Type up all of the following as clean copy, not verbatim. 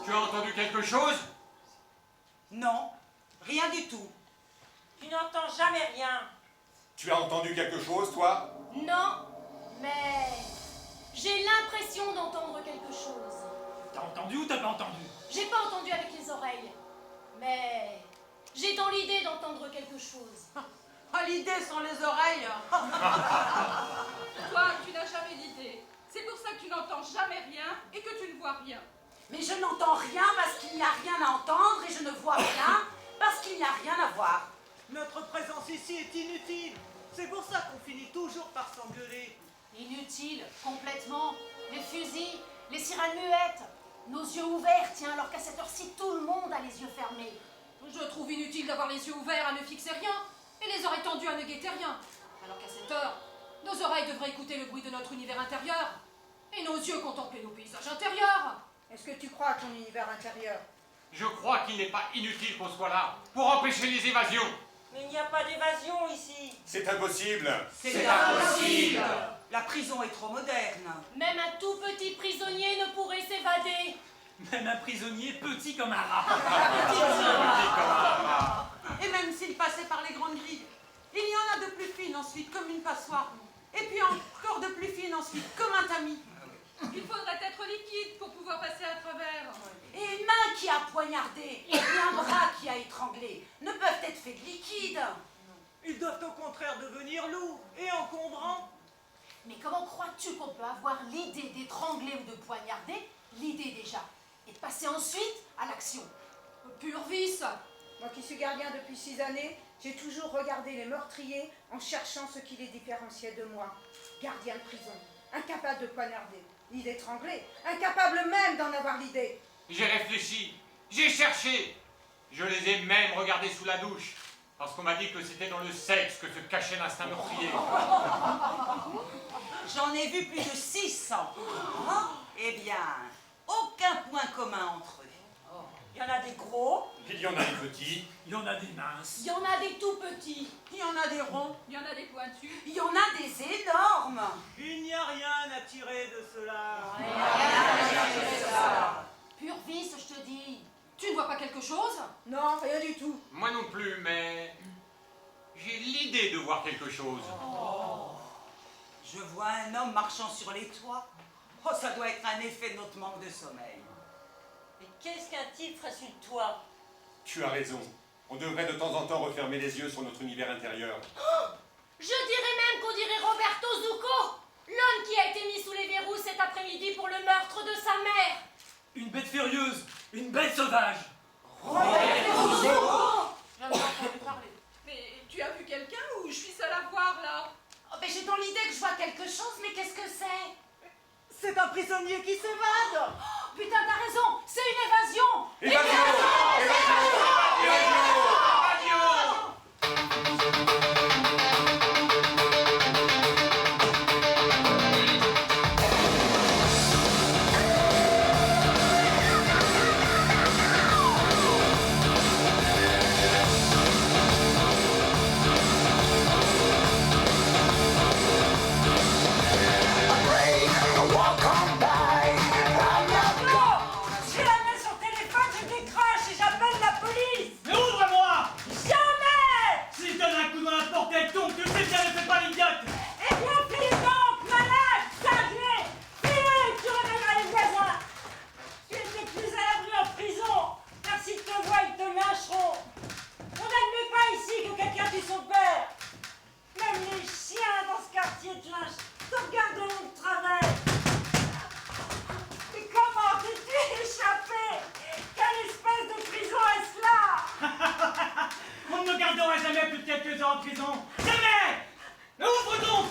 Tu as entendu quelque chose? Non, rien du tout. Tu n'entends jamais rien. Tu as entendu quelque chose, toi? Non, mais j'ai l'impression d'entendre quelque chose. T'as entendu ou t'as pas entendu? J'ai pas entendu avec les oreilles, mais j'ai dans l'idée d'entendre quelque chose. Ah, l'idée sans les oreilles. Toi, tu n'as jamais d'idée. C'est pour ça que tu n'entends jamais rien et que tu ne vois rien. Mais je n'entends rien parce qu'il n'y a rien à entendre et je ne vois rien parce qu'il n'y a rien à voir. Notre présence ici est inutile. C'est pour ça qu'on finit toujours par s'engueuler. Inutile, complètement. Les fusils, les sirènes muettes, nos yeux ouverts, tiens, alors qu'à cette heure-ci, tout le monde a les yeux fermés. Je trouve inutile d'avoir les yeux ouverts à ne fixer rien et les oreilles tendues à ne guetter rien. Alors qu'à cette heure, nos oreilles devraient écouter le bruit de notre univers intérieur et nos yeux contempler nos paysages intérieurs. Est-ce que tu crois à ton univers intérieur? Je crois qu'il n'est pas inutile qu'on soit là pour empêcher les évasions. Mais il n'y a pas d'évasion ici. C'est impossible. C'est impossible. La prison est trop moderne. Même un tout petit prisonnier ne pourrait s'évader. Même un prisonnier petit comme un rat. Et même s'il passait par les grandes grilles, il y en a de plus fines ensuite, comme une passoire. Et puis encore de plus fines ensuite, comme un tamis. Il faudrait être liquide pour pouvoir passer à travers. Et une main qui a poignardé et un bras qui a étranglé ne peuvent être faits de liquide. Ils doivent au contraire devenir lourds et encombrants. Mais comment crois-tu qu'on peut avoir l'idée d'étrangler ou de poignarder? L'idée déjà. Et de passer ensuite à l'action. Pur vice. Moi qui suis gardien depuis 6 années, j'ai toujours regardé les meurtriers en cherchant ce qui les différenciait de moi. Gardien de prison, incapable de poignarder, ni d'étrangler, incapable même d'en avoir l'idée. J'ai réfléchi, j'ai cherché. Je les ai même regardés sous la douche. Parce qu'on m'a dit que c'était dans le sexe que se cachait l'instinct meurtrier. J'en ai vu plus de 600. Eh bien, aucun point commun entre eux. Il y en a des gros. Il y en a des petits. Il y en a des minces. Il y en a des tout petits. Il y en a des ronds. Il y en a des pointus. Il y en a des énormes. Il n'y a rien à tirer de cela. Pur vice, je te dis. Tu ne vois pas quelque chose? Non, rien du tout. Moi non plus, mais j'ai l'idée de voir quelque chose. Je vois un homme marchant sur les toits. Oh, ça doit être un effet de notre manque de sommeil. Mais qu'est-ce qu'un type ferait sur le toit? Tu as raison. On devrait de temps en temps refermer les yeux sur notre univers intérieur. Je dirais même qu'on dirait Roberto Zucco, l'homme qui a été mis sous les verrous cet après-midi pour le meurtre de sa mère. Une bête furieuse. Une bête sauvage. J'en ai entendu parler. Mais tu as vu quelqu'un ou je suis seule à voir là? Oh, mais j'ai dans l'idée que je vois quelque chose, mais qu'est-ce que c'est? C'est un prisonnier qui s'évade. Oh, putain, t'as raison, c'est une évasion. Évasion! J'ai la main sur le téléphone, je décroche et j'appelle la police. Mais ouvre-moi! Jamais. Si je donne un coup dans la porte avec ton, tu sais bien, ne fais pas l'idiote! Eh bien, file donc, malade, cinglé. File, tu réveilleras les voisins. Tu n'étais plus à l'abri en prison. Car s'ils te voient, ils te lâcheront. On n'admet pas ici que quelqu'un tue son père. Même les chiens dans ce quartier de lynch te regarderont de travers. Mais comment t'es-tu échappé? Quelle espèce de prison est-ce là? On ne me gardera jamais plus de quelques heures en prison! Jamais! Mais ouvre donc!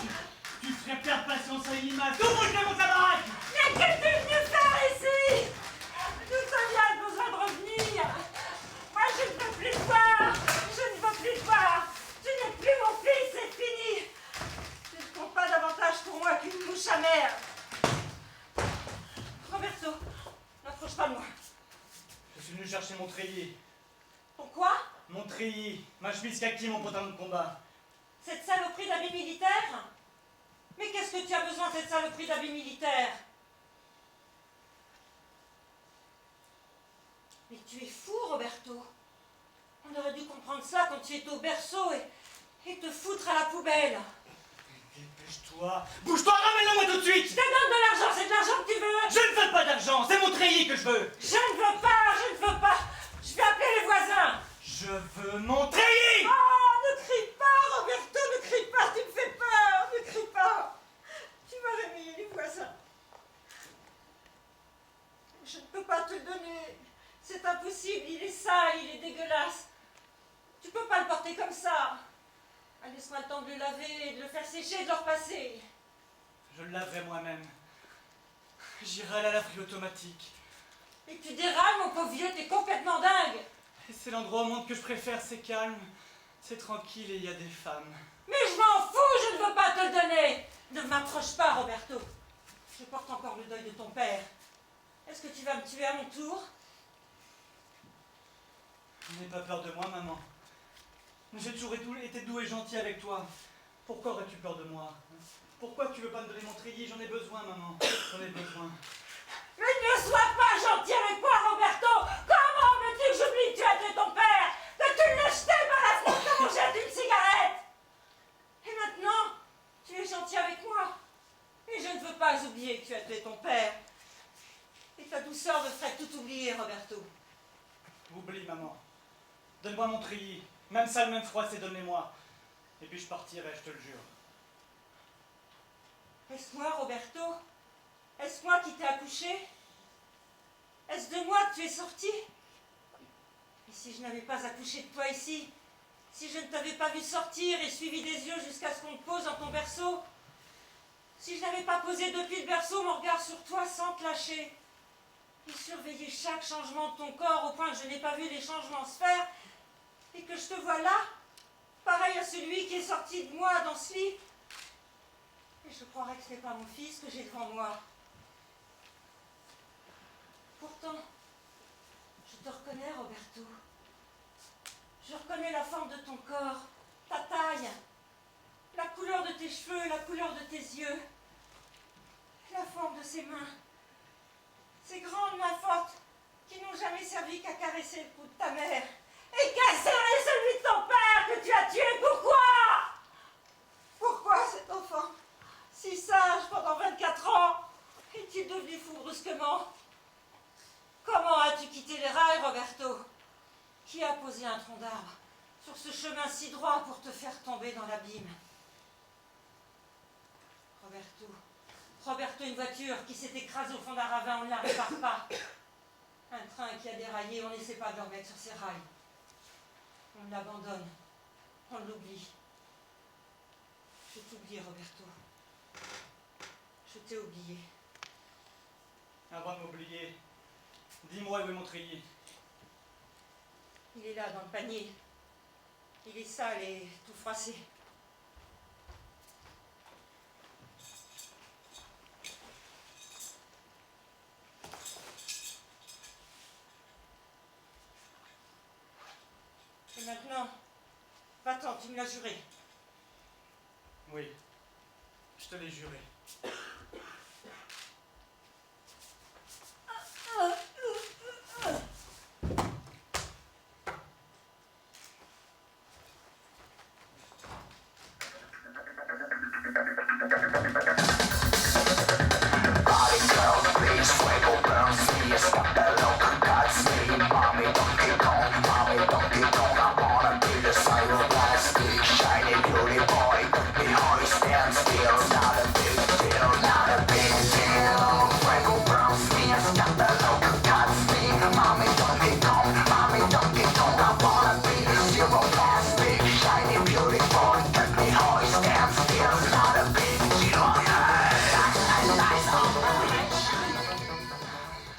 Tu ferais perdre patience à une image! Ouvre, je mon baraque! Mais qu'est-ce que tu es venu faire ici? D'où ça vient le besoin de revenir? Moi, je ne veux plus te voir. Je ne veux plus te voir. Tu n'es plus mon fils, c'est fini. Tu ne comptes pas davantage pour moi qu'une mouche amère. Roberto, n'approche pas de moi. Je suis venu chercher mon treillis. Pourquoi? Mon treillis, ma chemise kaki, mon pantalon de combat. Cette saloperie d'habit militaire? Mais qu'est-ce que tu as besoin de cette saloperie d'habit militaire? Mais tu es fou, Roberto. On aurait dû comprendre ça quand tu étais au berceau et te foutre à la poubelle. Dépêche-toi. Bouge-toi, ramène-le-moi tout de suite. Je te donne de l'argent, c'est de l'argent que tu veux. Je ne veux pas d'argent, c'est mon treillis que je veux. Je ne veux pas. Je vais appeler les voisins. Je veux mon treillis. Oh, ne crie pas, Roberto, ne crie pas, tu me fais peur, ne crie pas. Tu vas réveiller les voisins. Je ne peux pas te le donner. C'est impossible, il est sale, il est dégueulasse. Tu peux pas le porter comme ça. Laisse-moi le temps de le laver, de le faire sécher, de le repasser. Je le laverai moi-même. J'irai à la laverie automatique. Et tu dérailles, mon pauvre vieux, t'es complètement dingue. Et c'est l'endroit au monde que je préfère, c'est calme, c'est tranquille et il y a des femmes. Mais je m'en fous, je ne veux pas te le donner. Ne m'approche pas, Roberto. Je porte encore le deuil de ton père. Est-ce que tu vas me tuer à mon tour? N'aie pas peur de moi, maman. J'ai toujours été doux et gentil avec toi. Pourquoi aurais-tu peur de moi? Pourquoi tu veux pas me donner mon treillis? J'en ai besoin, maman. J'en ai besoin. Mais ne sois pas gentil avec moi, Roberto. Comment veux-tu que j'oublie que tu as tué ton père? Que tu l'as jeté par la fenêtre comme on jette une cigarette? Et maintenant, tu es gentil avec moi. Et je ne veux pas oublier que tu as tué ton père. Et ta douceur me ferait tout oublier, Roberto. Oublie, maman. Donne-moi mon treillis. Même sale, même froid, c'est donne-les-moi. Et puis je partirai, je te le jure. Est-ce moi, Roberto? Est-ce moi qui t'ai accouché? Est-ce de moi que tu es sorti? Et si je n'avais pas accouché de toi ici? Si je ne t'avais pas vu sortir et suivi des yeux jusqu'à ce qu'on te pose dans ton berceau? Si je n'avais pas posé depuis le berceau mon regard sur toi sans te lâcher? Et surveiller chaque changement de ton corps au point que je n'ai pas vu les changements se faire? Et que je te vois là, pareil à celui qui est sorti de moi dans ce lit? Et je croirais que ce n'est pas mon fils que j'ai devant moi. Pourtant, je te reconnais, Roberto. Je reconnais la forme de ton corps, ta taille, la couleur de tes cheveux, la couleur de tes yeux, la forme de ses mains. Ces grandes mains fortes qui n'ont jamais servi qu'à caresser le cou de ta mère. Et casser celui de ton père que tu as tué. Pourquoi? Pourquoi cet enfant, si sage pendant 24 ans, est-il devenu fou brusquement? Comment as-tu quitté les rails, Roberto? Qui a posé un tronc d'arbre sur ce chemin si droit pour te faire tomber dans l'abîme? Roberto, une voiture qui s'est écrasée au fond d'un ravin, on ne la répare pas. Un train qui a déraillé, on n'essaie pas de le remettre sur ses rails. On l'abandonne, on l'oublie. Je t'oublie, Roberto. Je t'ai oublié. Avant de m'oublier, dis-moi où est mon treillis. Il est là, dans le panier. Il est sale et tout froissé. Et maintenant, va-t'en, tu me l'as juré. Oui, je te l'ai juré.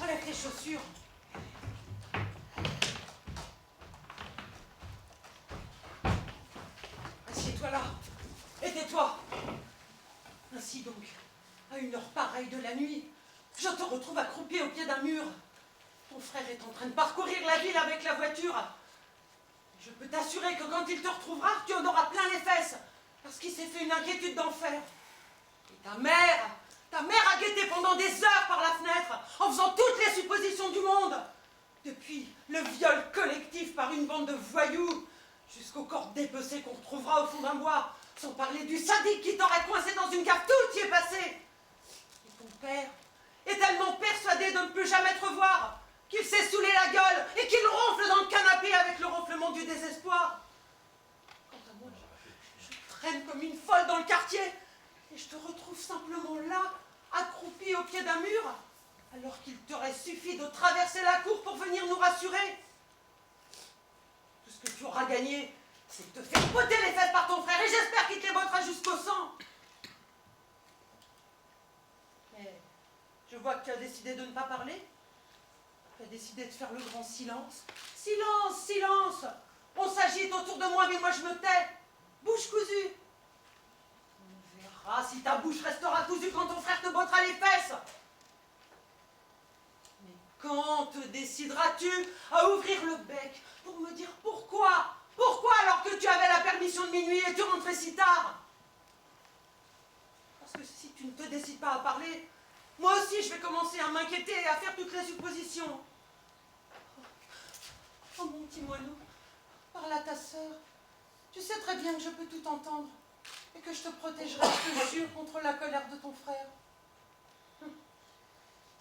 Enlève tes chaussures. Assieds-toi là. Et tais-toi. Ainsi donc, à une heure pareille de la nuit, je te retrouve accroupi au pied d'un mur. Ton frère est en train de parcourir la ville avec la voiture. Je peux t'assurer que quand il te retrouvera, tu en auras plein les fesses, parce qu'il s'est fait une inquiétude d'enfer. Et ta mère a guetté pendant des heures par la fenêtre, en faisant toutes les suppositions du monde. Depuis, le viol collectif par une bande de voyous, jusqu'au corps dépecé qu'on retrouvera au fond d'un bois, sans parler du sadique qui t'aurait coincé dans une cave, tout y est passé. Et ton père est tellement persuadé de ne plus jamais te revoir qu'il s'est saoulé la gueule et qu'il ronfle dans le canapé avec le ronflement du désespoir. Quant à moi, je traîne comme une folle dans le quartier et je te retrouve simplement là, accroupi au pied d'un mur, alors qu'il t'aurait suffi de traverser la cour pour venir nous rassurer. Tout ce que tu auras gagné, c'est de te faire botter les fesses par ton frère et j'espère qu'il te les bottera jusqu'au sang. Mais je vois que tu as décidé de ne pas parler. Tu as décidé de faire le grand silence. Silence, silence! On s'agite autour de moi, mais moi je me tais. Bouche cousue. On verra si ta bouche restera cousue quand ton frère te bottera les fesses. Mais quand te décideras-tu à ouvrir le bec pour me dire pourquoi? Pourquoi alors que tu avais la permission de minuit et tu rentrais si tard? Parce que si tu ne te décides pas à parler, moi aussi je vais commencer à m'inquiéter et à faire toutes les suppositions. Oh mon petit moineau, parle à ta sœur. Tu sais très bien que je peux tout entendre et que je te protégerai, je te jure, contre la colère de ton frère.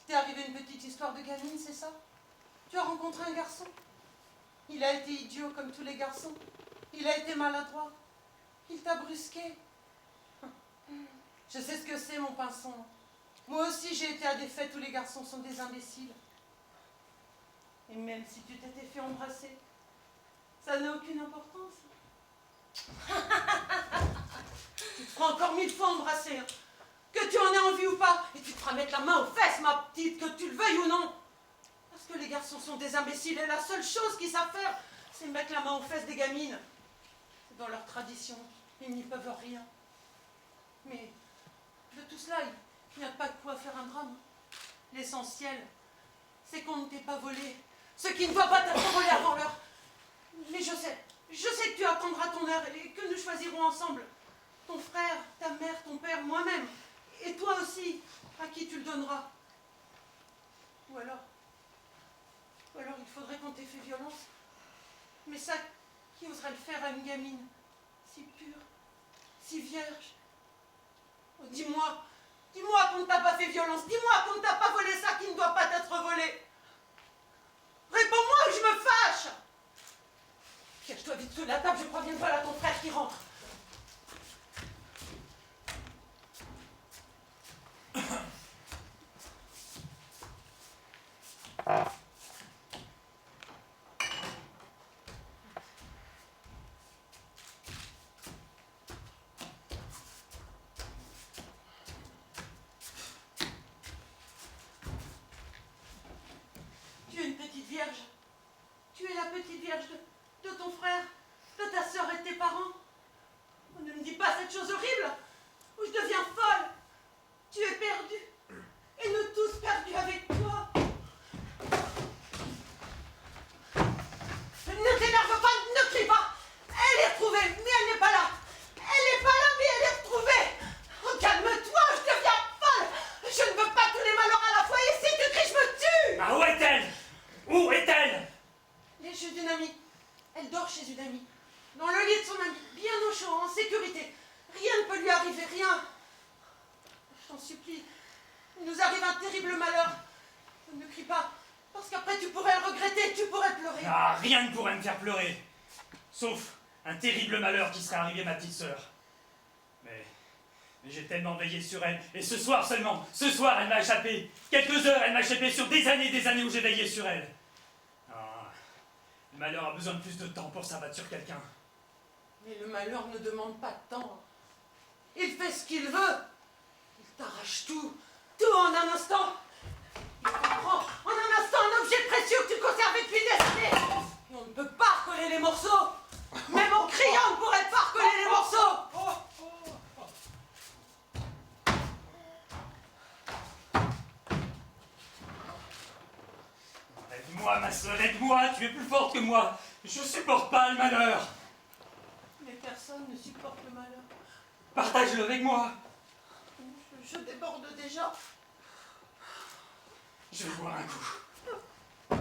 T'est arrivé une petite histoire de gamine, c'est ça? Tu as rencontré un garçon? Il a été idiot comme tous les garçons. Il a été maladroit. Il t'a brusqué. Je sais ce que c'est, mon pinson. Moi aussi, j'ai été à des fêtes où les garçons sont des imbéciles. Et même si tu t'étais fait embrasser, ça n'a aucune importance. Tu te feras encore 1000 fois embrasser, hein. Que tu en aies envie ou pas, et tu te feras mettre la main aux fesses, ma petite, que tu le veuilles ou non. Parce que les garçons sont des imbéciles, et la seule chose qu'ils savent faire, c'est mettre la main aux fesses des gamines. C'est dans leur tradition, ils n'y peuvent rien. Mais de tout cela, il n'y a pas de quoi faire un drame. L'essentiel, c'est qu'on ne t'ait pas volé ce qui ne doit pas t'être volé avant l'heure. Mais je sais que tu attendras ton heure et que nous choisirons ensemble. Ton frère, ta mère, ton père, moi-même. Et toi aussi, à qui tu le donneras. Ou alors il faudrait qu'on t'ait fait violence. Mais ça, qui oserait le faire à une gamine si pure, si vierge? Oh, dis-moi qu'on ne t'a pas fait violence. Dis-moi qu'on ne t'a pas volé ça qui ne doit pas t'être volé. Réponds-moi ou je me fâche. Cache-toi vite sous la table, je crois bien que voilà ton frère qui rentre. Tu es une petite vierge. Tu es la petite vierge de ton frère, de ta sœur et de tes parents. Oh, ne me dis pas cette chose horrible où je deviens folle. Tu es perdue. Et nous tous perdus avec toi. Ne t'énerve pas, ne crie pas. Elle est retrouvée, mais elle n'est pas là. Elle n'est pas là, mais elle est retrouvée. Oh, calme-toi, je deviens folle. Je ne veux pas tous les malheurs à la fois. Et si tu cries, je me tue. Ah, où est-elle? Où est-elle? Elle est chez une amie. Elle dort chez une amie. Dans le lit de son amie, bien au chaud, en sécurité. Rien ne peut lui arriver, rien. Je t'en supplie. Il nous arrive un terrible malheur. Ne crie pas, parce qu'après tu pourrais le regretter, tu pourrais pleurer. Ah, rien ne pourrait me faire pleurer. Sauf un terrible malheur qui serait arrivé à ma petite sœur. Mais j'ai tellement veillé sur elle. Et ce soir seulement, ce soir, elle m'a échappé. Quelques heures, elle m'a échappé sur des années où j'ai veillé sur elle. Ah, le malheur a besoin de plus de temps pour s'abattre sur quelqu'un. Mais le malheur ne demande pas de temps. Il fait ce qu'il veut. Il t'arrache tout en un instant. Il te prend en un instant un objet précieux que tu conserves depuis des années. Et on ne peut pas recoller les morceaux. Même en criant, on ne pourrait pas recoller les morceaux. Aide-moi, ma sœur, aide-moi, tu es plus forte que moi. Je supporte pas le malheur. Mais personne ne supporte le malheur. Partage-le avec moi. Je déborde déjà. Je vais boire un coup.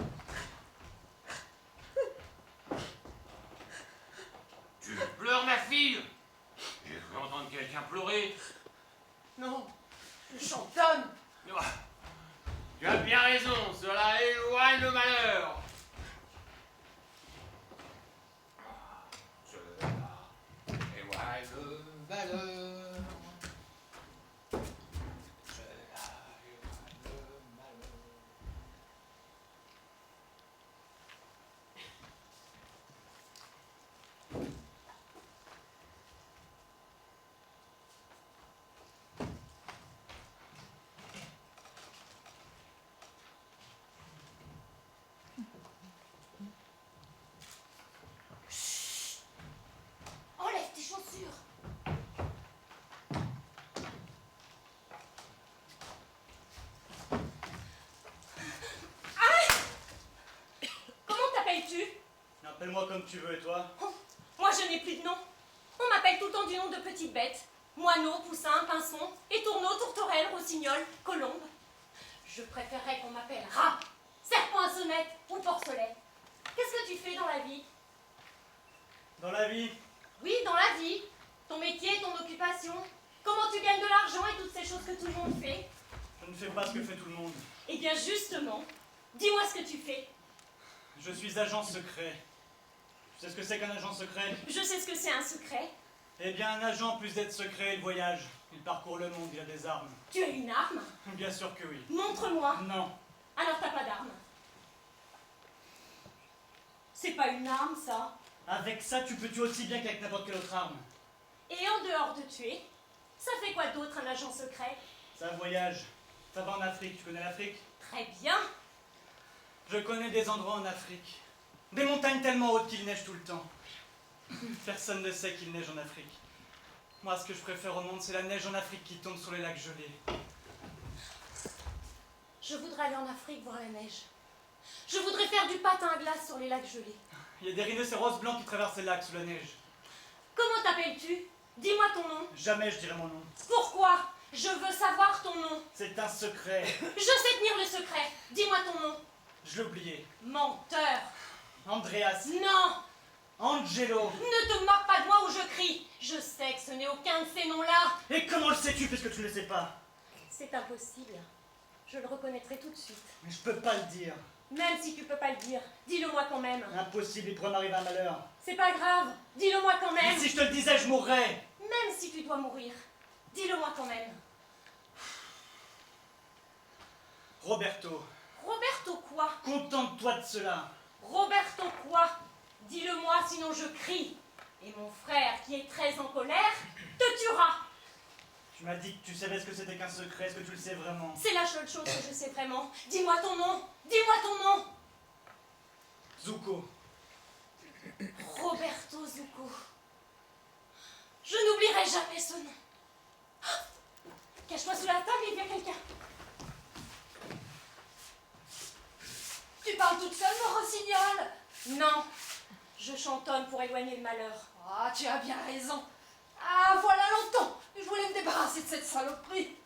appelle-moi comme tu veux, et toi? Oh, moi, je n'ai plus de nom. On m'appelle tout le temps du nom de petite bête. Moineau, poussin, pinson, étourneau, tourterelle, rossignol, colombe. Je préférerais qu'on m'appelle rat, serpent à sonnette ou porcelet. Qu'est-ce que tu fais dans la vie? Dans la vie? Oui, dans la vie. Ton métier, ton occupation. Comment tu gagnes de l'argent et toutes ces choses que tout le monde fait. Je ne fais pas ce que fait tout le monde. Eh bien, justement, dis-moi ce que tu fais. Je suis agent secret. Tu sais ce que c'est qu'un agent secret? Je sais ce que c'est un secret. Eh bien, un agent, plus d'être secret, il voyage. Il parcourt le monde, il a des armes. Tu as une arme? Bien sûr que oui. Montre-moi. Non. Alors t'as pas d'arme. C'est pas une arme, ça. Avec ça, tu peux tuer aussi bien qu'avec n'importe quelle autre arme. Et en dehors de tuer, ça fait quoi d'autre un agent secret? Ça voyage. Ça va en Afrique. Tu connais l'Afrique? Très bien. Je connais des endroits en Afrique. Des montagnes tellement hautes qu'il neige tout le temps. Personne ne sait qu'il neige en Afrique. Moi, ce que je préfère au monde, c'est la neige en Afrique qui tombe sur les lacs gelés. Je voudrais aller en Afrique voir la neige. Je voudrais faire du patin à glace sur les lacs gelés. Il y a des rhinocéros blancs qui traversent les lacs sous la neige. Comment t'appelles-tu? Dis-moi ton nom. Jamais je dirai mon nom. Pourquoi? Je veux savoir ton nom. C'est un secret. Je sais tenir le secret. Dis-moi ton nom. Je l'ai oublié. Menteur. Andreas. Non. Angelo. Ne te moque pas de moi ou je crie. Je sais que ce n'est aucun de ces noms-là. Et comment le sais-tu puisque tu ne le sais pas? C'est impossible. Je le reconnaîtrai tout de suite. Mais je peux pas le dire. Même si tu peux pas le dire, dis-le-moi quand même. Impossible, il pourrait m'arriver un malheur. C'est pas grave, dis-le-moi quand même. Mais si je te le disais, je mourrais. Même si tu dois mourir, dis-le-moi quand même. Roberto. Roberto quoi? Contente-toi de cela. Roberto quoi? Dis-le-moi, sinon je crie. Et mon frère, qui est très en colère, te tuera. Tu m'as dit que tu savais ce que c'était qu'un secret, est-ce que tu le sais vraiment? C'est la seule chose que je sais vraiment. Dis-moi ton nom, dis-moi ton nom. Zuko. Roberto Zuko. Je n'oublierai jamais ce nom. Cache-toi sous la table, il y a quelqu'un. Tu parles toute seule, mon rossignol? Non, je chantonne pour éloigner le malheur. Ah, tu as bien raison. Ah, voilà longtemps. Je voulais me débarrasser de cette saloperie.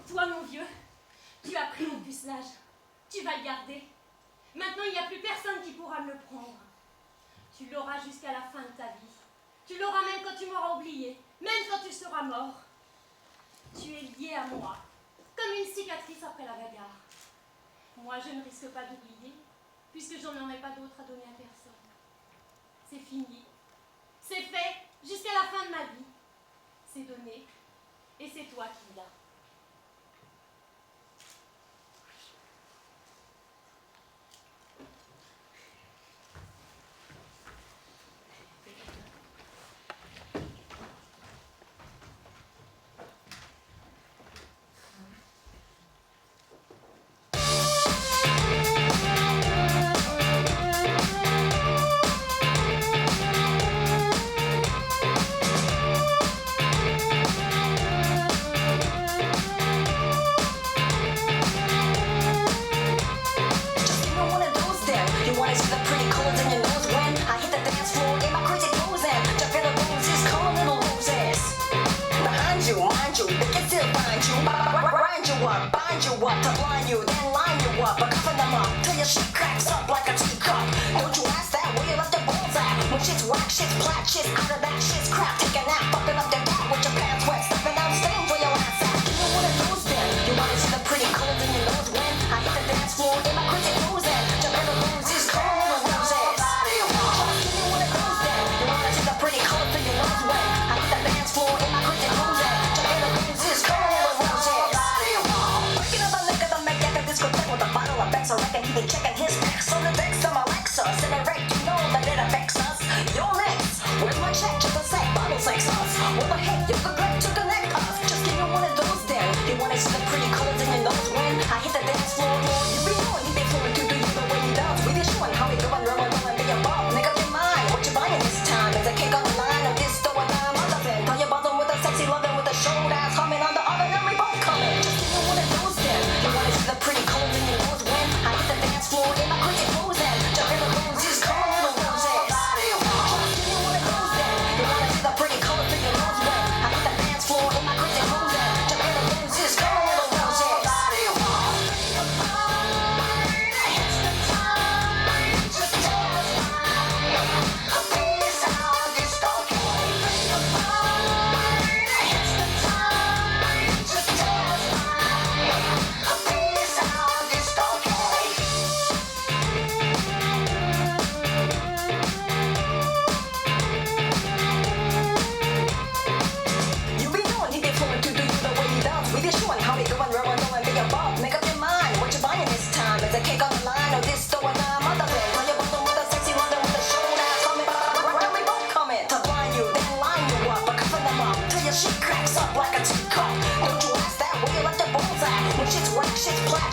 Toi, mon vieux, tu as pris mon pucelage. Tu vas le garder. Maintenant, il n'y a plus personne qui pourra me le prendre. Tu l'auras jusqu'à la fin de ta vie. Tu l'auras même quand tu m'auras oublié, même quand tu seras mort. Tu es lié à moi, comme une cicatrice après la bagarre. Moi, je ne risque pas d'oublier, puisque je n'en ai pas d'autre à donner à personne. C'est fini. C'est fait jusqu'à la fin de ma vie. C'est donné, et c'est toi qui l'as. Where's my check? Just a sec, bottle sex us. What the heck? You could grab to the next.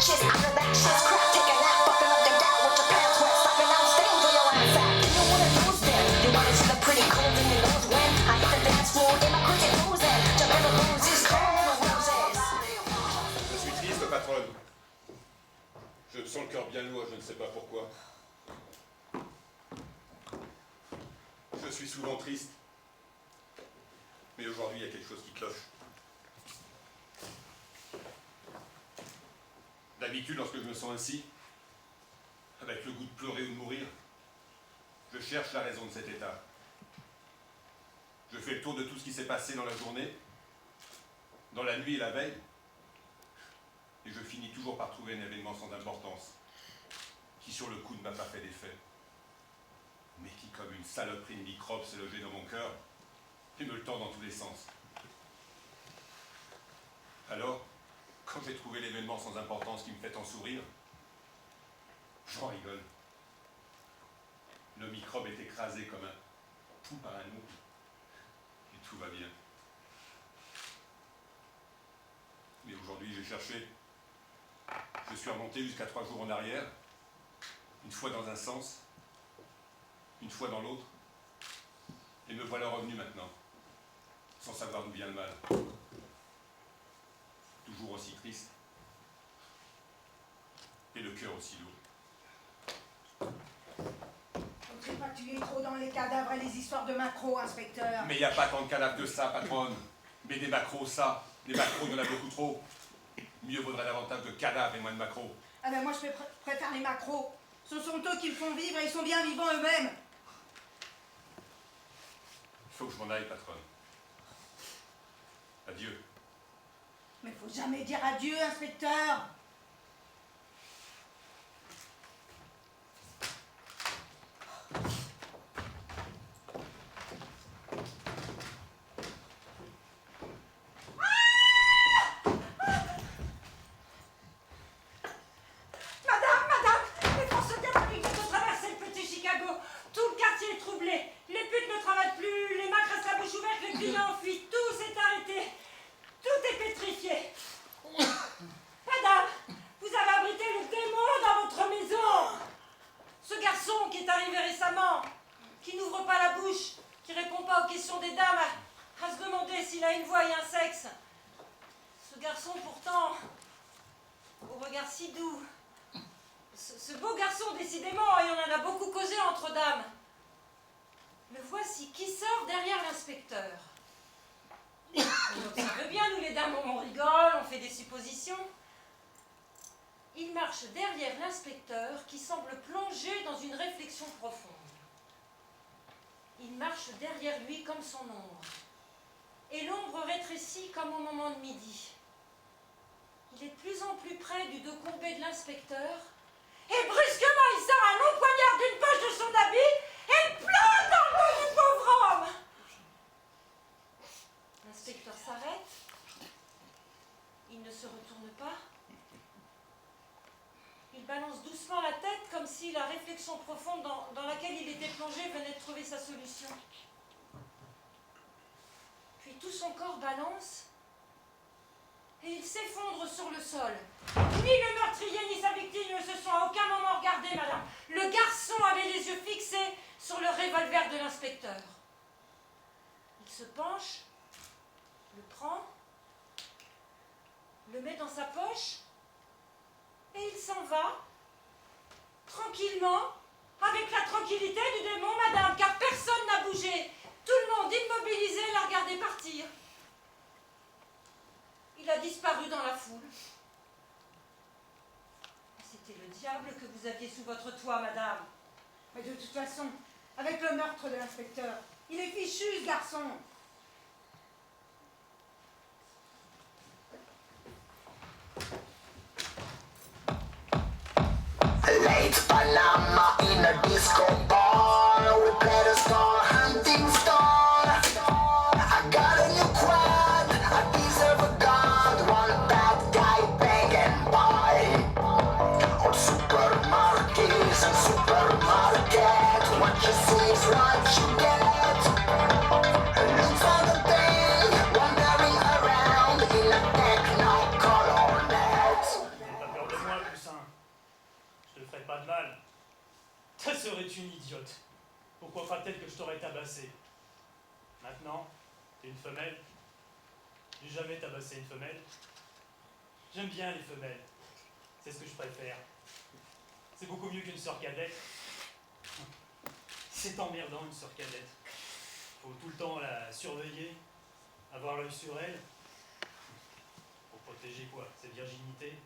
matches. After that shit's crap, take a nap, fucking up your dad with your pants wet, stopping out, staying for your ass out. You don't wanna lose then. You wanna see the pretty cold in your nose when I hit the dance floor in my cricket moves and jump in the roses, calling the roses. Je suis triste, patronne. Je me sens le cœur bien lourd, je ne sais pas pourquoi. Je suis souvent triste. Mais aujourd'hui, il y a quelque chose qui cloche. D'habitude, lorsque je me sens ainsi, avec le goût de pleurer ou de mourir, je cherche la raison de cet état. Je fais le tour de tout ce qui s'est passé dans la journée, dans la nuit et la veille, et je finis toujours par trouver un événement sans importance, qui sur le coup ne m'a pas fait d'effet, mais qui, comme une saloperie de microbes, s'est logé dans mon cœur et me le tend dans tous les sens. Alors, quand j'ai trouvé l'événement sans importance qui me fait tant sourire, j'en rigole. Le microbe est écrasé comme un pou par un mou, et tout va bien. Mais aujourd'hui, j'ai cherché. Je suis remonté jusqu'à 3 jours en arrière, une fois dans un sens, une fois dans l'autre, et me voilà revenu maintenant, sans savoir d'où vient le mal. Toujours aussi triste, et le cœur aussi lourd. Faudrait pas tuer trop dans les cadavres et les histoires de macros, inspecteur. Mais il n'y a pas tant de cadavres que ça, patronne. Mais des macros, ça. Des macros, il y en a beaucoup trop. Mieux vaudrait davantage de cadavres et moins de macros. Ah ben moi je préfère les macros. Ce sont eux qui me font vivre et ils sont bien vivants eux-mêmes. Il faut que je m'en aille, patronne. Adieu. Mais faut jamais dire adieu, inspecteur. Ce beau garçon, décidément, et on en a beaucoup causé entre dames. Le voici qui sort derrière l'inspecteur. On observe bien, nous les dames, on rigole, on fait des suppositions. Il marche derrière l'inspecteur qui semble plongé dans une réflexion profonde. Il marche derrière lui comme son ombre. Et l'ombre rétrécit comme au moment de midi. Il est de plus en plus près du dos courbé de l'inspecteur. Et brusquement, il sort un long poignard d'une poche de son habit et le plante dans le dos du pauvre homme. L'inspecteur s'arrête. Il ne se retourne pas. Il balance doucement la tête comme si la réflexion profonde dans laquelle il était plongé venait de trouver sa solution. Puis tout son corps balance et il s'effondre sur le sol. Ni le meurtrier ni sa victime ne se sont à aucun moment regardés, madame. Le garçon avait les yeux fixés sur le revolver de l'inspecteur. Il se penche, le prend, le met dans sa poche et il s'en va, tranquillement, avec la tranquillité du démon, madame, car personne n'a bougé. Tout le monde immobilisé l'a regardé partir. Il a disparu dans la foule. C'était le diable que vous aviez sous votre toit, madame. Mais de toute façon, avec le meurtre de l'inspecteur, il est fichu, ce garçon. Late Panama in a disco bar. We played a star hunting star. I got a new quad. I deserve a god. One bad guy begging by. On supermarkets and supermarket. What you see is what you get. Look for the thing. Wandering around in a techno color net. t'aurais tabassé. Maintenant, t'es une femelle. J'ai jamais tabassé une femelle. J'aime bien les femelles. C'est ce que je préfère. C'est beaucoup mieux qu'une sœur cadette. C'est emmerdant, une sœur cadette. Faut tout le temps la surveiller, avoir l'œil sur elle. Pour protéger quoi? Sa virginité.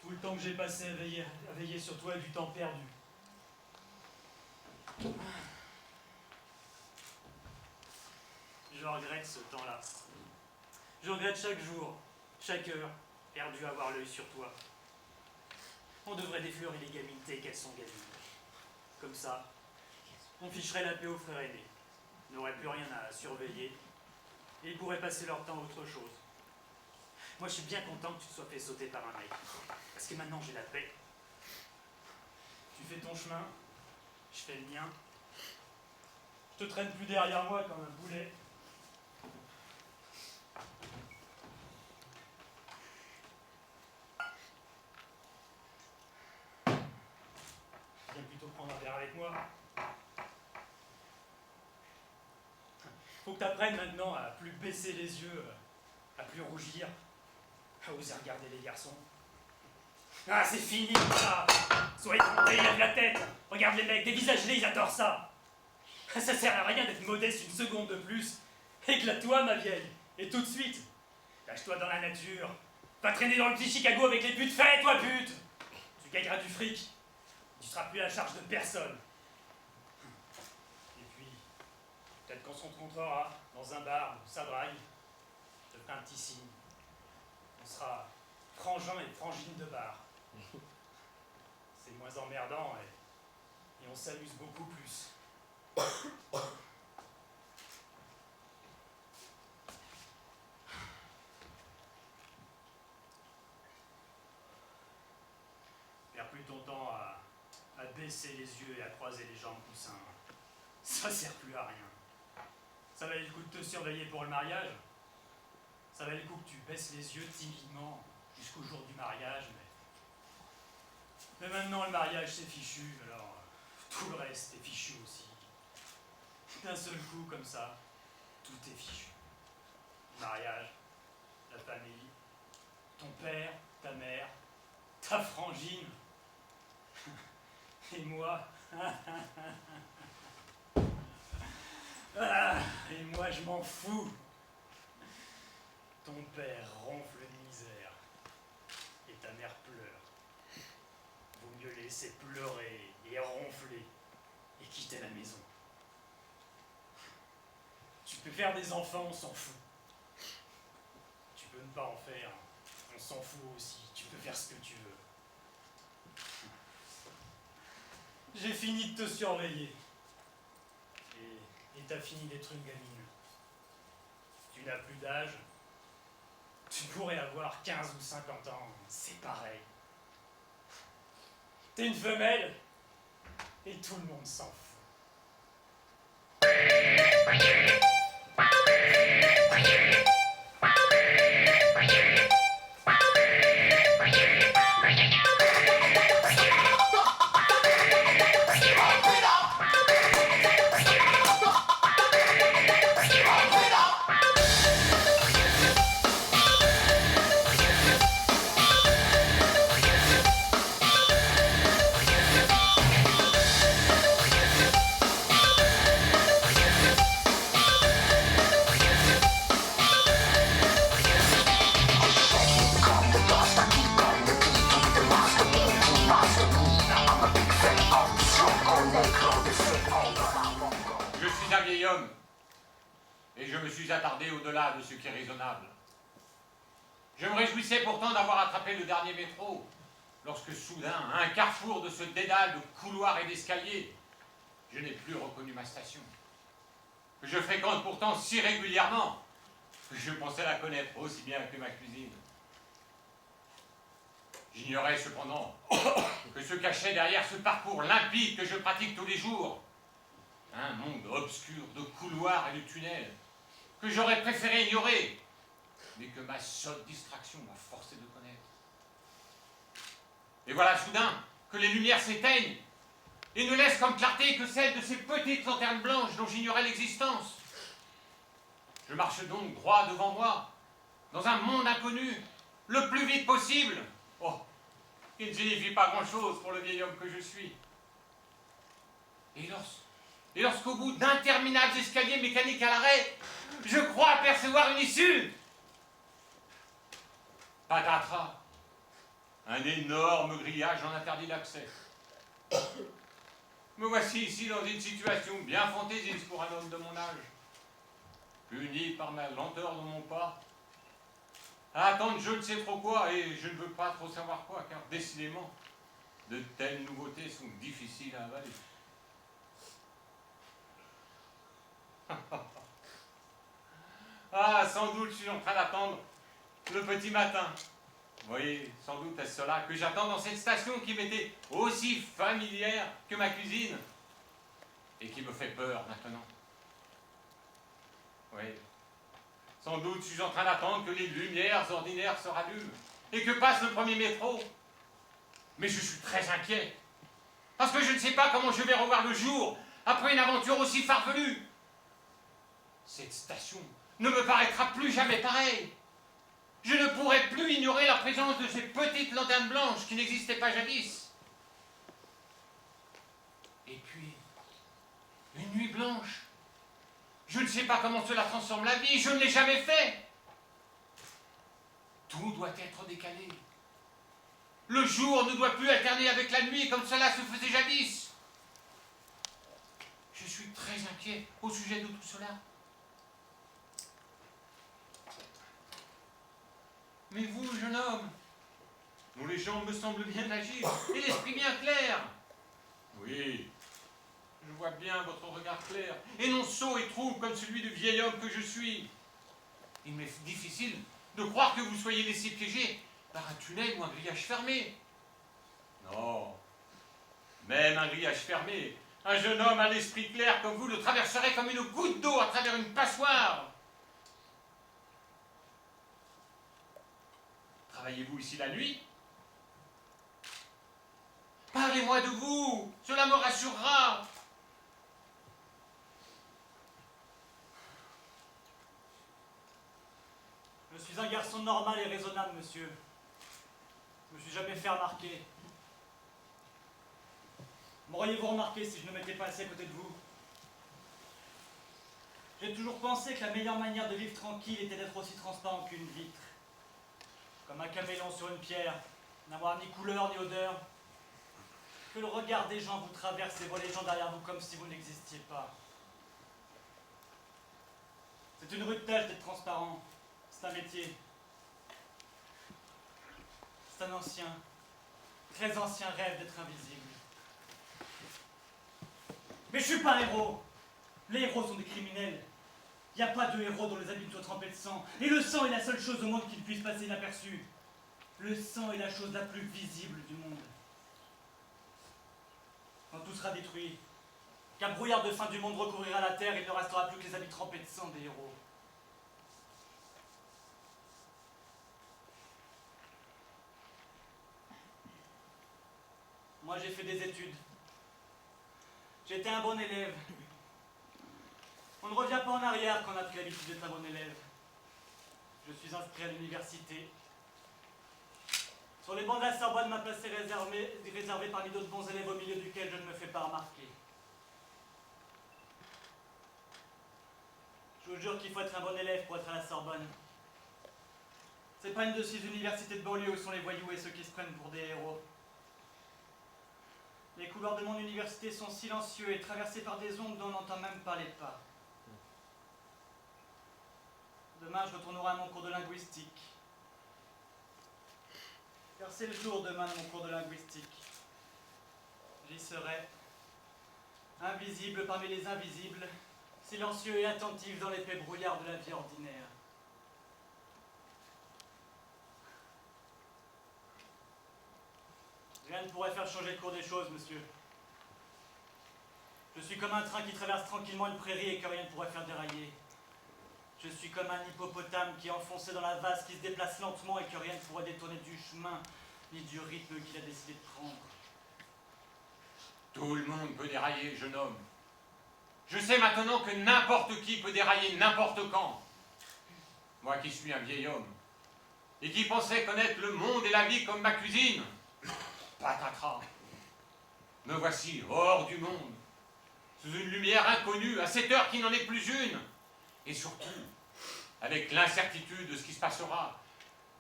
Tout le temps que j'ai passé à veiller sur toi est du temps perdu. Je regrette ce temps-là. Je regrette chaque jour, chaque heure, perdu à avoir l'œil sur toi. On devrait déflorer les gamines qu'elles sont gamines. Comme ça, on ficherait la paix aux frères aînés. Ils n'auraient plus rien à surveiller. Et ils pourraient passer leur temps à autre chose. Moi, je suis bien content que tu te sois fait sauter par un mec. Parce que maintenant, j'ai la paix. Tu fais ton chemin, je fais le mien. Je te traîne plus derrière moi comme un boulet. Viens plutôt prendre un verre avec moi. Faut que tu apprennes maintenant à plus baisser les yeux, à plus rougir, à oser regarder les garçons. Ah, c'est fini ça! Sois effronté, lève la tête! Regarde les mecs, dévisage-les, ils adorent ça! Ça sert à rien d'être modeste une seconde de plus. Éclate-toi, ma vieille, et tout de suite. Lâche-toi dans la nature. Va traîner dans le petit Chicago avec les putes. Fais, toi, pute! Tu gagneras du fric. Tu seras plus à la charge de personne. Et puis, peut-être qu'on se rencontrera dans un bar où ça drague. Je te ferai un petit signe. On sera frangin et frangine de bar. C'est moins emmerdant et on s'amuse beaucoup plus. Perds plus ton temps à baisser les yeux et à croiser les jambes coussins. Ça sert plus à rien. Ça valait le coup de te surveiller pour le mariage. Ça valait le coup que tu baisses les yeux timidement jusqu'au jour du mariage, mais maintenant le mariage c'est fichu, alors tout le reste est fichu aussi. D'un seul coup comme ça, tout est fichu. Le mariage, la famille, ton père, ta mère, ta frangine, et moi. Ah, et moi je m'en fous. Ton père ronfle de misère et ta mère pleure. Vaut mieux les laisser pleurer et ronfler et quitter la maison. Tu peux faire des enfants, on s'en fout. Tu peux ne pas en faire, on s'en fout aussi. Tu peux faire ce que tu veux. J'ai fini de te surveiller. Et t'as fini d'être une gamine. Tu n'as plus d'âge. Tu pourrais avoir 15 ou 50 ans, c'est pareil. T'es une femelle, et tout le monde s'en fout. Et je me suis attardé au-delà de ce qui est raisonnable. Je me réjouissais pourtant d'avoir attrapé le dernier métro, lorsque soudain, à un carrefour de ce dédale de couloirs et d'escaliers, je n'ai plus reconnu ma station, que je fréquente pourtant si régulièrement, que je pensais la connaître aussi bien que ma cuisine. J'ignorais cependant que se cachait derrière ce parcours limpide que je pratique tous les jours un monde obscur de couloirs et de tunnels que j'aurais préféré ignorer, mais que ma sotte distraction m'a forcé de connaître. Et voilà soudain que les lumières s'éteignent et ne laisse comme clarté que celle de ces petites lanternes blanches dont j'ignorais l'existence. Je marche donc droit devant moi, dans un monde inconnu, le plus vite possible. Oh, qui ne signifie pas grand-chose pour le vieil homme que je suis. Et lorsqu'au bout d'interminables escaliers mécaniques à l'arrêt, je crois apercevoir une issue. Patatras, un énorme grillage en interdit l'accès. Me voici ici dans une situation bien fantaisiste pour un homme de mon âge, puni par ma lenteur de mon pas, à attendre je ne sais trop quoi, et je ne veux pas trop savoir quoi, car décidément, de telles nouveautés sont difficiles à avaler. Ah, sans doute je suis en train d'attendre le petit matin. Vous voyez, sans doute est-ce cela que j'attends dans cette station qui m'était aussi familière que ma cuisine et qui me fait peur maintenant. Oui, sans doute suis-je en train d'attendre que les lumières ordinaires se rallument et que passe le premier métro. Mais je suis très inquiet, parce que je ne sais pas comment je vais revoir le jour après une aventure aussi farfelue. Cette station ne me paraîtra plus jamais pareille. Je ne pourrai plus ignorer la présence de ces petites lanternes blanches qui n'existaient pas jadis. Et puis, une nuit blanche. Je ne sais pas comment cela transforme la vie, je ne l'ai jamais fait. Tout doit être décalé. Le jour ne doit plus alterner avec la nuit comme cela se faisait jadis. Je suis très inquiet au sujet de tout cela. Mais vous, jeune homme, dont les jambes me semblent bien agir, et l'esprit bien clair. Oui, je vois bien votre regard clair, et non sot et trouble comme celui du vieil homme que je suis. Il m'est difficile de croire que vous soyez laissé piéger par un tunnel ou un grillage fermé. Non, même un grillage fermé, un jeune homme à l'esprit clair comme vous le traverserait comme une goutte d'eau à travers une passoire. Travaillez-vous ici la nuit? Parlez-moi de vous, cela me rassurera. Je suis un garçon normal et raisonnable, monsieur. Je me suis jamais fait remarquer. M'auriez-vous remarqué si je ne m'étais pas assis à côté de vous? J'ai toujours pensé que la meilleure manière de vivre tranquille était d'être aussi transparent qu'une vitre. Comme un caméléon sur une pierre, n'avoir ni couleur ni odeur. Que le regard des gens vous traverse et voit les gens derrière vous comme si vous n'existiez pas. C'est une rude tâche d'être transparent. C'est un métier. C'est un ancien, très ancien rêve d'être invisible. Mais je suis pas un héros. Les héros sont des criminels. Il n'y a pas de héros dont les habits soient trempés de sang. Et le sang est la seule chose au monde qui ne puisse passer inaperçu. Le sang est la chose la plus visible du monde. Quand tout sera détruit, qu'un brouillard de fin du monde recouvrira la terre, il ne restera plus que les habits trempés de sang des héros. Moi, j'ai fait des études. J'étais un bon élève. On ne revient pas en arrière quand on a pris l'habitude d'être un bon élève. Je suis inscrit à l'université. Sur les bancs de la Sorbonne, ma place est réservée parmi d'autres bons élèves au milieu duquel je ne me fais pas remarquer. Je vous jure qu'il faut être un bon élève pour être à la Sorbonne. C'est pas une de ces universités de banlieue où sont les voyous et ceux qui se prennent pour des héros. Les couloirs de mon université sont silencieux et traversés par des ombres dont on n'entend même pas les pas. Demain, je retournerai à mon cours de linguistique. Car c'est le jour demain de mon cours de linguistique. J'y serai, invisible parmi les invisibles, silencieux et attentif dans l'épais brouillard de la vie ordinaire. Rien ne pourrait faire changer le cours des choses, monsieur. Je suis comme un train qui traverse tranquillement une prairie et que rien ne pourrait faire dérailler. Je suis comme un hippopotame qui est enfoncé dans la vase, qui se déplace lentement et que rien ne pourrait détourner du chemin ni du rythme qu'il a décidé de prendre. Tout le monde peut dérailler, jeune homme. Je sais maintenant que n'importe qui peut dérailler n'importe quand. Moi qui suis un vieil homme, et qui pensais connaître le monde et la vie comme ma cuisine, patatras. Me voici hors du monde, sous une lumière inconnue, à cette heure qui n'en est plus une, et surtout, avec l'incertitude de ce qui se passera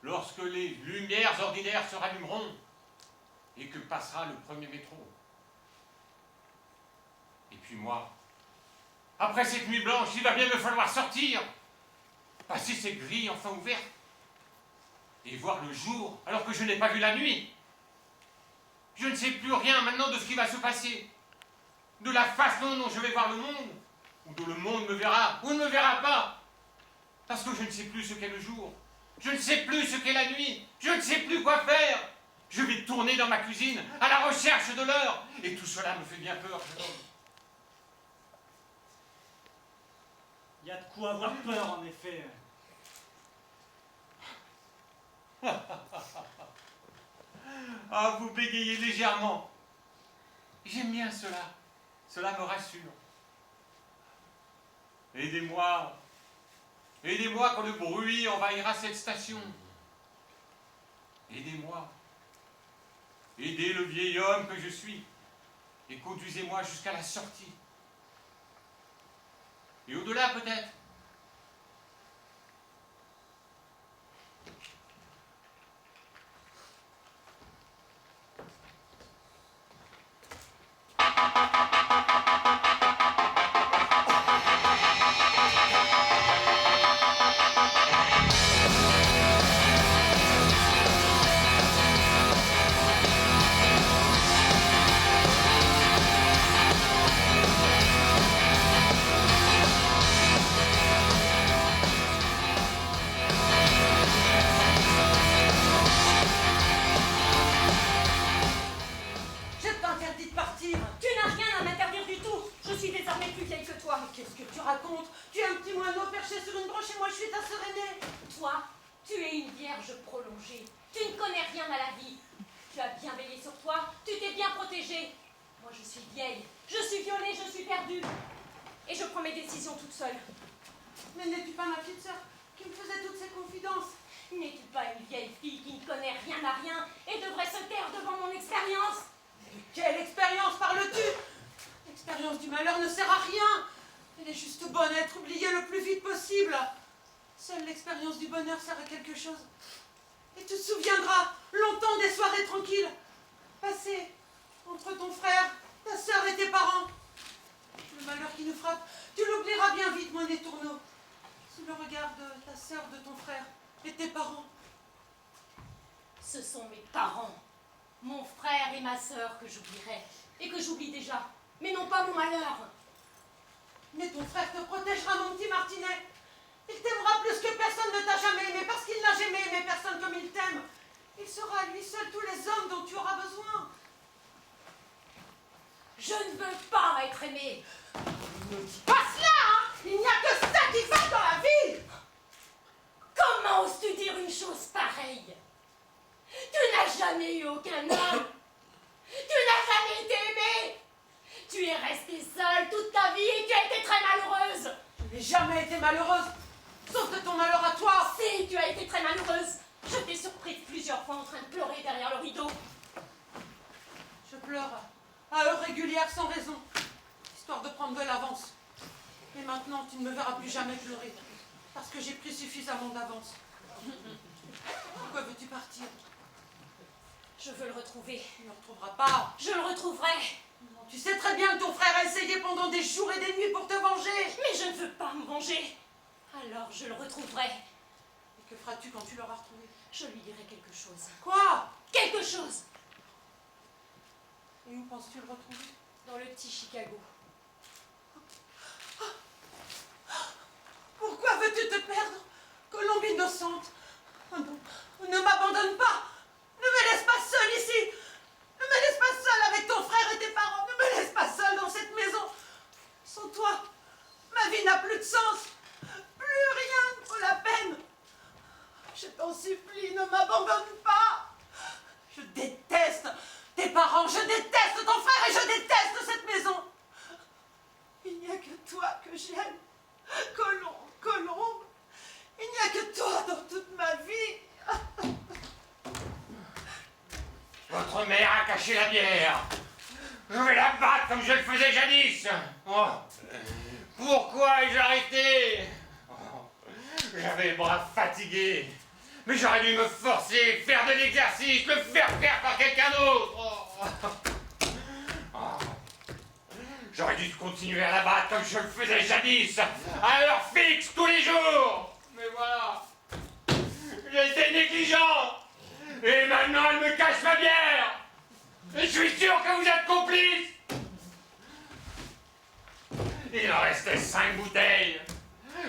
lorsque les lumières ordinaires se rallumeront et que passera le premier métro. Et puis moi, après cette nuit blanche, il va bien me falloir sortir, passer ces grilles enfin ouvertes, et voir le jour alors que je n'ai pas vu la nuit. Je ne sais plus rien maintenant de ce qui va se passer, de la façon dont je vais voir le monde, ou dont le monde me verra ou ne me verra pas, parce que je ne sais plus ce qu'est le jour, je ne sais plus ce qu'est la nuit, je ne sais plus quoi faire. Je vais tourner dans ma cuisine à la recherche de l'heure, et tout cela me fait bien peur, jeune homme. Il y a de quoi avoir peur, en effet. Ah, vous bégayez légèrement. J'aime bien cela. Cela me rassure. Aidez-moi. Aidez-moi quand le bruit envahira cette station. Aidez-moi. Aidez le vieil homme que je suis. Et conduisez-moi jusqu'à la sortie. Et au-delà peut-être. Sert à quelque chose. Et tu te souviendras longtemps des soirées tranquilles, passées entre ton frère, ta sœur et tes parents. Le malheur qui nous frappe, tu l'oublieras bien vite, mon étourneau, sous le regard de ta sœur, de ton frère et tes parents. Ce sont mes parents, mon frère et ma sœur que j'oublierai, et que j'oublie déjà, mais non pas mon malheur. Mais ton frère te protégera, mon petit Martinet. Il t'aimera plus que personne ne t'a jamais aimé, parce qu'il n'a jamais aimé personne comme il t'aime. Il sera à lui seul tous les hommes dont tu auras besoin. Je ne veux pas être aimée. Ne dis pas cela, hein. Il n'y a que ça qui va dans la vie. Comment oses-tu dire une chose pareille? Tu n'as jamais eu aucun homme. Tu n'as jamais été aimée. Tu es restée seule toute ta vie et tu as été très malheureuse. Je n'ai jamais été malheureuse. Sauf de ton malheur à toi. Si, tu as été très malheureuse. Je t'ai surprise plusieurs fois en train de pleurer derrière le rideau. Je pleure à heures régulières sans raison, histoire de prendre de l'avance. Mais maintenant, tu ne me verras plus jamais pleurer, parce que j'ai pris suffisamment d'avance. Pourquoi veux-tu partir? Je veux le retrouver. Tu ne le retrouveras pas. Je le retrouverai. Non, tu sais très bien que ton frère a essayé pendant des jours et des nuits pour te venger. Mais je ne veux pas me venger. Alors je le retrouverai. Et que feras-tu quand tu l'auras retrouvé? Je lui dirai quelque chose. Quoi? Quelque chose. Et où penses-tu le retrouver? Dans le petit Chicago. Pourquoi veux-tu te perdre, colombe innocente? Oh non, ne m'abandonne pas. Ne me laisse pas seule ici. Ne me laisse pas seule avec ton frère et tes parents. Ne me laisse pas seule dans cette maison. Sans toi, ma vie n'a plus de sens. Plus rien ne vaut la peine. Je t'en supplie, ne m'abandonne pas. Je déteste tes parents, je déteste ton frère et je déteste que toi que j'aime. Colombe, Colombe, il n'y a que toi dans toute ma vie. Votre mère a caché la bière. Je vais la battre comme je le faisais jadis. Oh. Pourquoi ai-je arrêté? J'avais les bras fatigués. Mais j'aurais dû me forcer, faire de l'exercice, le faire faire par quelqu'un d'autre. J'aurais dû continuer à la battre comme je le faisais jadis, à heure fixe, tous les jours. Mais voilà, j'ai été négligent. Et maintenant, elle me cache ma bière. Et je suis sûr que vous êtes complices. Il en restait 5 bouteilles.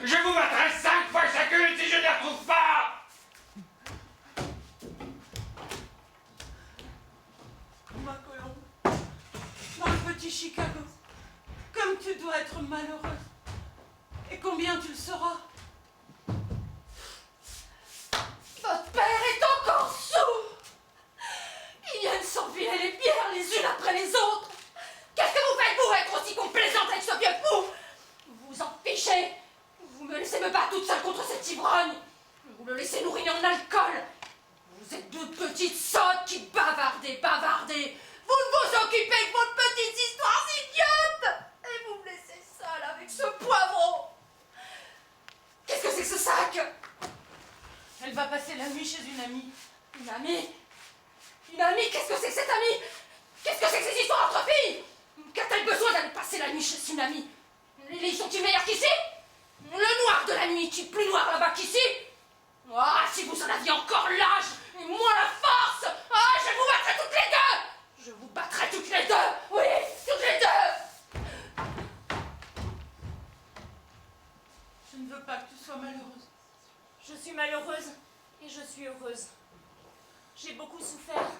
Je vous battrai 5 fois chacune si je ne les retrouve pas. Ma Colombe, dans le petit Chicago, comme tu dois être malheureuse. Et combien tu le seras? Votre père est encore sourd. Il vient de s'enfiler les bières les unes après les autres. Qu'est-ce que vous faites pour être aussi complaisante avec ce vieux fou? Vous vous en fichez. Vous me laissez me battre toute seule contre cette ivrogne. Vous le laissez nourrir en alcool. Vous êtes deux petites sottes qui bavardez. Vous ne vous occupez que de votre petite histoire idiote. Et vous me laissez seule avec ce poivron. Qu'est-ce que c'est que ce sac? Elle va passer la nuit chez une amie. Une amie? Une amie? Qu'est-ce que c'est que cette amie? Qu'est-ce que c'est que ces histoires entre filles? Qu'a-t-elle besoin d'aller passer la nuit chez une amie? Les lits sont-ils meilleurs qu'ici? Le noir de la nuit est-il plus noir là-bas qu'ici? Ah, si vous en aviez encore l'âge et moi la force! Ah, je vous battrai toutes les deux! Je vous battrai toutes les deux! Oui, toutes les deux! Je ne veux pas que tu sois malheureuse. Je suis malheureuse et je suis heureuse. J'ai beaucoup souffert,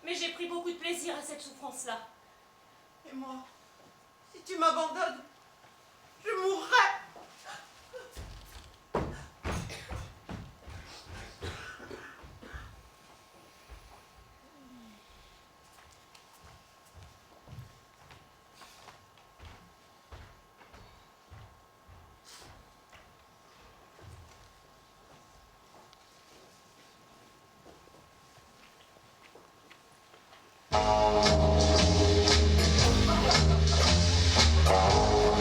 mais j'ai pris beaucoup de plaisir à cette souffrance-là. Et moi, si tu m'abandonnes, je mourrai. Oh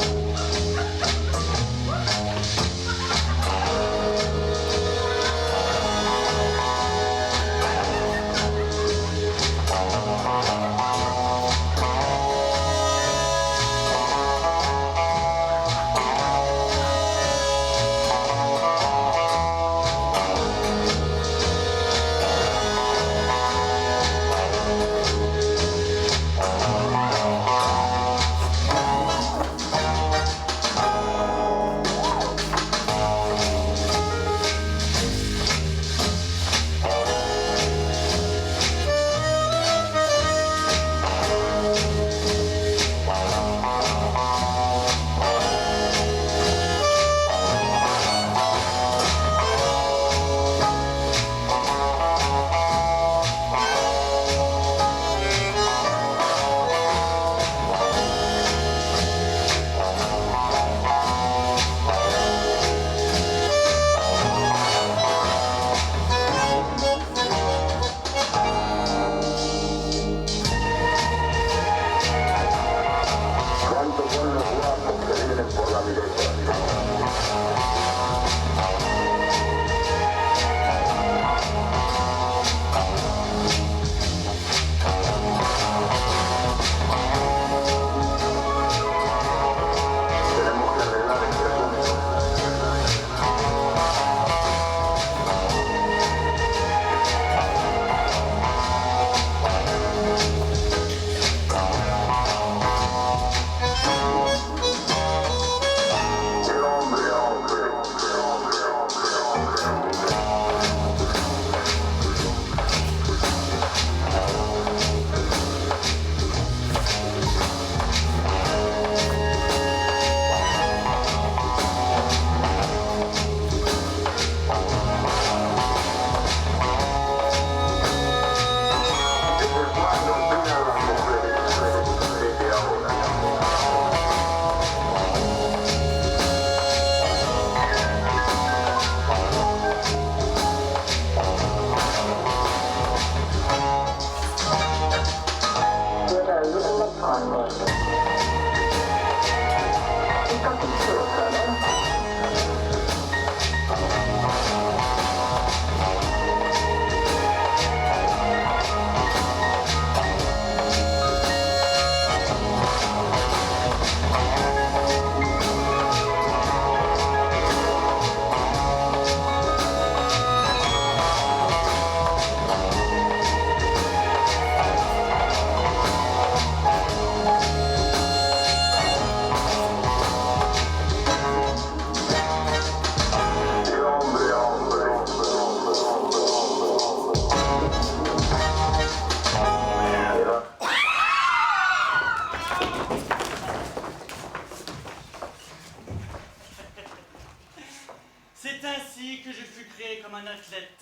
C'est ainsi que je fus créé comme un athlète.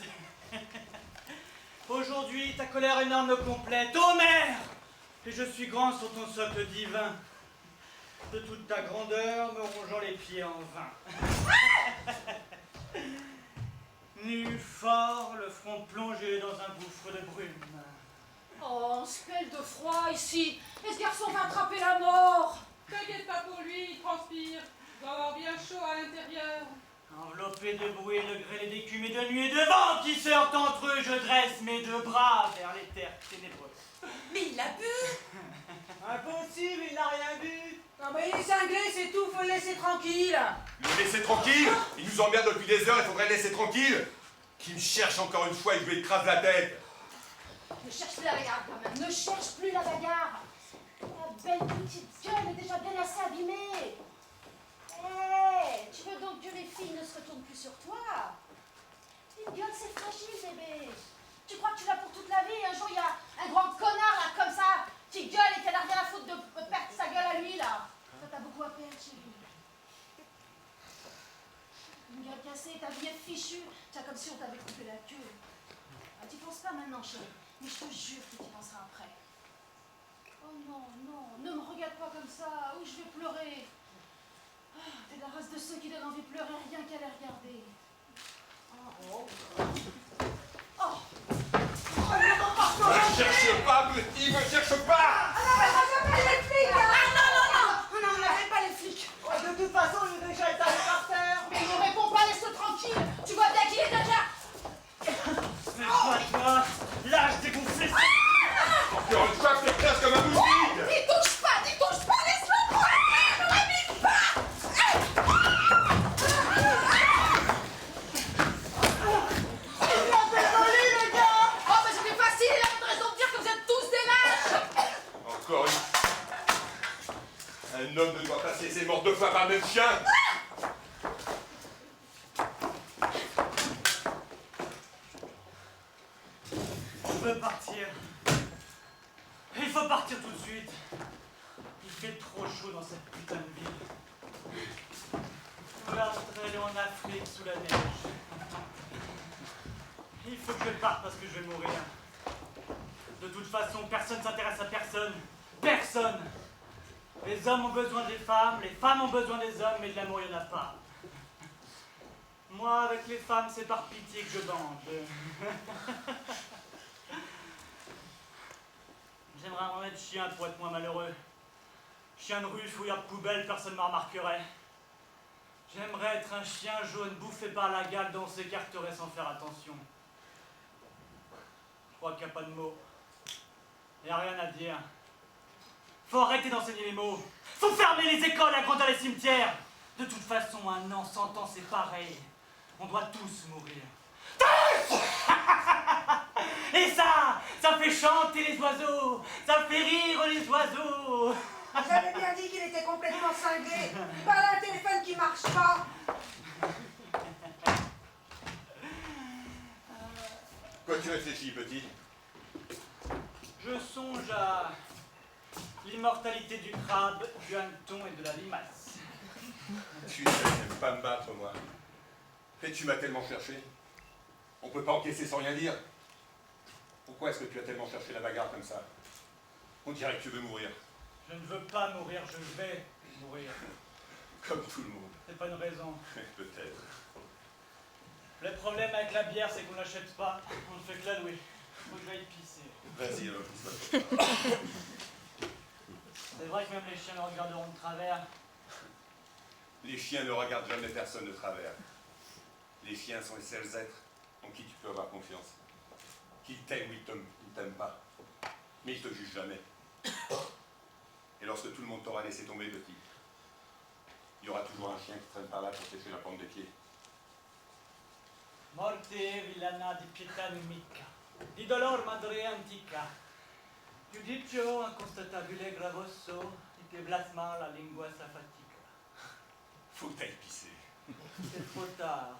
Aujourd'hui, ta colère énorme me complète. Ô mère! Et je suis grand sur ton socle divin. De toute ta grandeur, me rongeant les pieds en vain. Nu, fort, le front plongé dans un gouffre de brume. Oh, on se pèle de froid ici. Et ce garçon va attraper la mort. T'inquiète pas pour lui, il transpire. Il doit avoir bien chaud à l'intérieur. Enveloppé de bruit et de grêle et d'écume et de nuit et de vent qui se heurtent entre eux, je dresse mes deux bras vers les terres ténébreuses. Mais il a bu. Impossible, il n'a rien bu. Non mais il est cinglé, c'est tout, faut le laisser tranquille. Le laisser tranquille? Il nous emmerde depuis des heures, il faudrait le laisser tranquille. Qui me cherche encore une fois et je lui écrase la tête. Ne cherche plus la bagarre quand même. Ne cherche plus la bagarre. Ta belle petite gueule est déjà bien assez abîmée. Hé, tu veux donc que les filles ne se retournent plus sur toi? Une gueule, c'est fragile, bébé. Tu crois que tu l'as pour toute la vie? Un jour, il y a un grand connard, là, comme ça, qui gueule et qui n'a rien à foutre de perdre sa gueule à lui, là. Toi, t'as beaucoup à perdre, chérie. Une gueule cassée, ta vie est fichue. Tiens, comme si on t'avait coupé la queue. Ah, t'y penses pas maintenant, chérie. Mais je te jure que tu penseras après. Oh non, non, ne me regarde pas comme ça, ou je vais pleurer. Ah, t'es la race de ceux qui donnent envie de pleurer rien qu'à les regarder. Oh, oh. Oh. Me cherche pas, petit, me cherche pas! Ah non, mais ça s'appelle les flics, hein. Ah non, non, non. Non, on n'avait pas les flics. Oh, de toute façon, il est déjà étalé par terre. Mais il ne répond pas, laisse-le tranquille. Tu vois bien qu'il est déjà... Mais toi, lâche dégonflé. Encore une fois, je t'écrase comme un moustique! N'y touche pas, laisse-le tranquille. Ne m'abîme pas. Oh, mais c'était facile, il avait raison de dire que vous êtes tous des lâches. Encore une fois. Un homme ne doit pas se laisser mordre deux fois par le même chien! Je veux partir. Il faut partir tout de suite. Il fait trop chaud dans cette putain de ville. Je vais aller en Afrique sous la neige. Il faut que je parte parce que je vais mourir. De toute façon, personne ne s'intéresse à personne. Personne. Les hommes ont besoin des femmes ont besoin des hommes, mais de l'amour, il n'y en a pas. Moi, avec les femmes, c'est par pitié que je bande. J'aimerais en être chien pour être moins malheureux. Chien de rue, fouilleur de poubelle, personne ne me remarquerait. J'aimerais être un chien jaune bouffé par la gale dont on s'écarterait sans faire attention. Je crois qu'il n'y a pas de mots. Il n'y a rien à dire. Faut arrêter d'enseigner les mots. Faut fermer les écoles, agrandir les cimetières. De toute façon, 1 an, 100 ans, c'est pareil. On doit tous mourir. Tous! Et ça fait chanter les oiseaux. Ça fait rire les oiseaux. J'avais bien dit qu'il était complètement cinglé. Il parle à un téléphone qui marche pas. Quoi tu réfléchis, petit? Je songe à l'immortalité du crabe, du hanneton et de la limace. Tu sais, j'aime pas me battre, moi. Et tu m'as tellement cherché. On peut pas encaisser sans rien dire. Pourquoi est-ce que tu as tellement cherché la bagarre comme ça? On dirait que tu veux mourir. Je ne veux pas mourir, je vais mourir. Comme tout le monde. C'est pas une raison. Peut-être. Le problème avec la bière, c'est qu'on l'achète pas. On ne fait que la louer. Faut que j'aille pisser. Vas-y, alors, pousse-toi. C'est vrai que même les chiens me regarderont de travers. Les chiens ne regardent jamais personne de travers. Les chiens sont les seuls êtres en qui tu peux avoir confiance. Qu'ils t'aiment ou ils t'aiment pas. Mais ils te jugent jamais. Et lorsque tout le monde t'aura laissé tomber, petit, il y aura toujours un chien qui traîne par là pour sécher la plante des pieds. Morte villana di pietà nemica, di dolor madre antica, giudizio inconstatabile gravoso, di che blasma la lingua sa fatica. Faut que t'ailles pisser. C'est trop tard.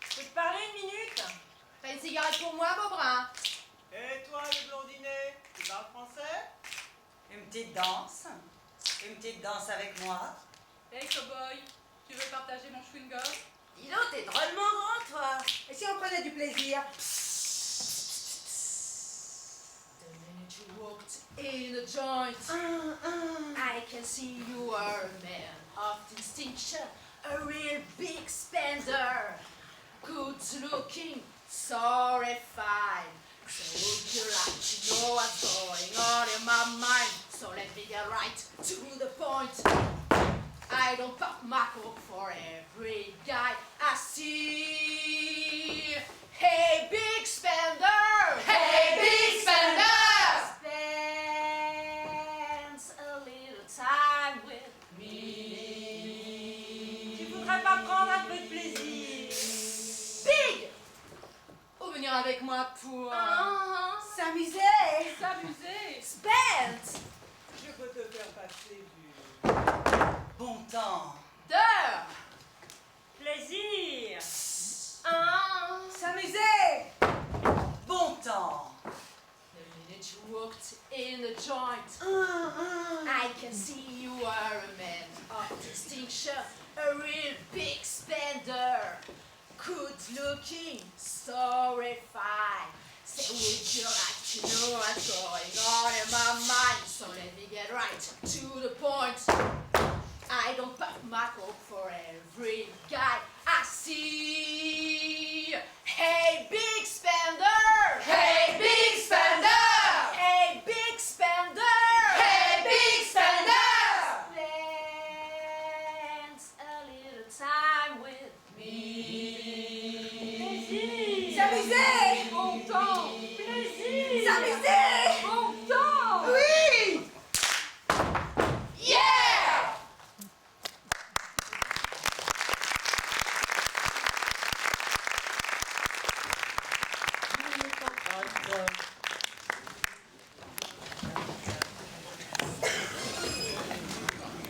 Je peux te parler une minute? T'as une cigarette pour moi, Beaubrun? Et toi, le blondinet, tu parles français? Une petite danse? Une petite danse avec moi? Hey, cowboy, tu veux partager mon chewing-gum? Dis donc, t'es drôlement grand, toi. Et si on prenait du plaisir? The minute you walked in the joint, I can see you are a man of distinction, a real big spender, good looking, so refined. So would you like to know what's going on in my mind? So let me get right to the point. I don't pop my cork for every guy I see. Hey, big spender! Hey, big spender! Spends a little time with me. Tu voudrais pas prendre un peu de plaisir? Big! Ou venir avec moi pour... S'amuser. s'amuser. Spend! Je peux te faire passer du... Bon temps. D'heure! Plaisir. S'amuser. Bon temps. The minute you walked in the joint, I can see you are a man of distinction, a real big spender, good looking, so refined. Say, would you like to know what's going on in my mind? So let me get right to the point. I don't pop my cork for every guy I see. Hey, big spender! Hey, big spender! Hey, big spender! Hey, big spender! Spends a little time with me. Plaisir. S'amuser. Bon temps! Plaisir. S'amuser.